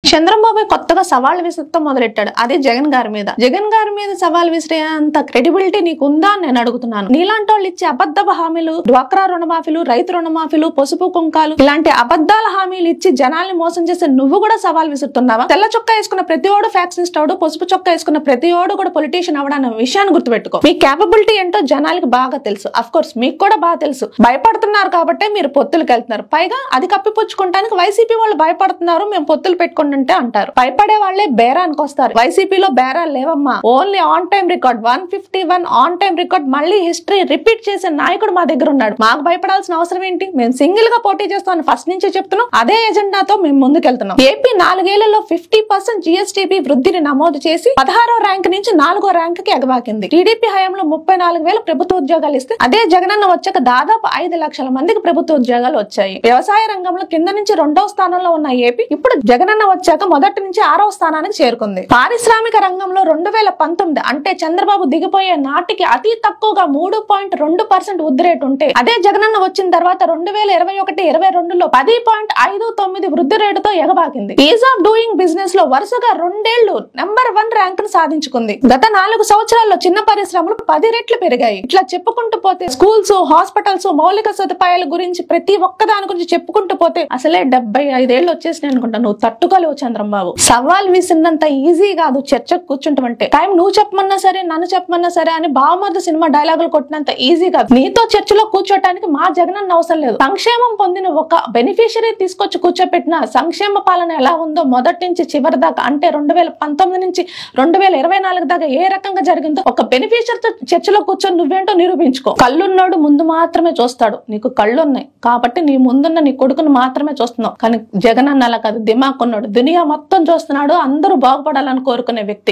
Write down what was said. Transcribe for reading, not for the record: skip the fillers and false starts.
చంద్రబాబు కొత్తగా సవాల్ విసురుతో మొదలెట్టాడు. అది జగన్ గారి మీద సవాల్ విసిరే అంత క్రెడిబిలిటీ నీకు ఉందా అని నేను అడుగుతున్నాను. నీలాంటి వాళ్ళు ఇచ్చే అబద్ధ హామీలు, డ్వాక్రా రుణమాఫీలు, రైతు రుణమాఫీలు, పసుపు కుంకాలు ఇలాంటి అబద్ధాల హామీలు ఇచ్చి జనాల్ని మోసం చేసే నువ్వు కూడా సవాల్ విసురుతున్నావా? తెల్ల చొక్కా వేసుకున్న ప్రతి ఓడు ఫ్యాక్షనిస్ట్ అవడు, పసుపు చొక్కా వేసుకున్న ప్రతి ఓడు కూడా పొలిటీషియన్ అవడన్న విషయాన్ని గుర్తుపెట్టుకో. మీ క్యాపబిలిటీ ఏంటో జనాలకు బాగా తెలుసు. అఫ్ కోర్స్ మీకు కూడా బాగా తెలుసు. భయపడుతున్నారు కాబట్టే మీరు పొత్తులకు వెళ్తున్నారు. పైగా అది కప్పిపుచ్చుకోవడానికి వైసీపీ వాళ్ళు భయపడుతున్నారు, మేము పొత్తులు పెట్టుకుంటే అంటారు. భయపడే వాళ్లే బేరానికి వస్తారు. వైసీపీలో బేరాలు లేవమ్మా. Only on time record 151 on time record మళ్ళీ హిస్టరీ రిపీట్ చేసే నాయకుడు మా దగ్గర ఉన్నాడు. మాకు భయపడాల్సిన అవసరం ఏంటి? మేము సింగిల్ గా పోటీ చేస్తామని ఫస్ట్ నుంచి చెప్తున్నాం. అదే ఎజెండాతో మేము ముందుకెళ్తున్నాం. ఏపీ 4 ఏళ్లలో 50% జీఎస్టీపీ వృద్ధిని నమోదు చేసి 16వ ర్యాంక్ నుంచి 4వ ర్యాంక్ కి ఎగబాకింది. టీడీపీ హయాంలో 34,000 ప్రభుత్వ ఉద్యోగాలు ఇస్తే అదే జగనన్న వచ్చాక దాదాపు 5 లక్షల మందికి ప్రభుత్వ ఉద్యోగాలు వచ్చాయి. వ్యవసాయ రంగంలో కింద నుంచి 2వ స్థానంలో ఉన్న ఏపీ ఇప్పుడు జగనన్న వచ్చాక మొదటి నుంచి 6వ స్థానానికి చేరుకుంది. పారిశ్రామిక రంగంలో 2019 అంటే చంద్రబాబు దిగిపోయే నాటికి అతి తక్కువగా 3.2% వృద్ధి రేటు ఉంటే అదే జగనన్న వచ్చిన తర్వాత 2021-22లో 10.59 వృద్ధి రేటుతో ఎగబాకింది. ఈజ్ ఆఫ్ డూయింగ్ బిజినెస్ లో వరుసగా 2 ఏళ్లు నెంబర్ 1 ర్యాంక్ ను సాధించుకుంది. గత 4 సంవత్సరాల్లో చిన్న పరిశ్రమలు 10 రెట్లు పెరిగాయి. ఇట్లా చెప్పుకుంటూ పోతే స్కూల్స్, హాస్పిటల్స్, మౌలిక సదుపాయాల గురించి ప్రతి ఒక్క దాని గురించి చెప్పుకుంటూ పోతే అసలే 75 ఏళ్ళు వచ్చేసినాయి అనుకుంటా. నువ్వు తట్టుకోలేవు చంద్రబాబు. సవాల్ విసిరినంత ఈజీ కాదు చర్చకు కూర్చుంటామంటే. టైం నువ్వు చెప్పమన్నా సరే, నన్ను చెప్పమన్నా సరే అని బావమర్ది సినిమా డైలాగులు కొట్టినంత ఈజీ కాదు. నీతో చర్చలో కూర్చోటానికి మా జగనన్న అవసరం లేదు. సంక్షేమం పొందిన ఒక బెనిఫిషియరీ తీసుకొచ్చి కూర్చోపెట్టిన సంక్షేమ పాలన ఎలా ఉందో మొదటి నుంచి చివరి దాకా అంటే 2019 నుంచి 2024 దాకా ఏ రకంగా జరిగిందో ఒక బెనిఫిషియరీతో చర్చలో కూర్చొని నువ్వేంటో నిరూపించుకో. కళ్ళున్నాడు ముందు మాత్రమే చూస్తాడు. నీకు కళ్ళు ఉన్నాయి కాబట్టి నీ ముందున్న నీ కొడుకును మాత్రమే చూస్తున్నావు. కానీ జగనన్న అలా కాదు, దిమాక్ ఉన్నాడు. దునియా మొత్తం చూస్తున్నాడు. అందరూ బాగుపడాలని కోరుకునే వ్యక్తి.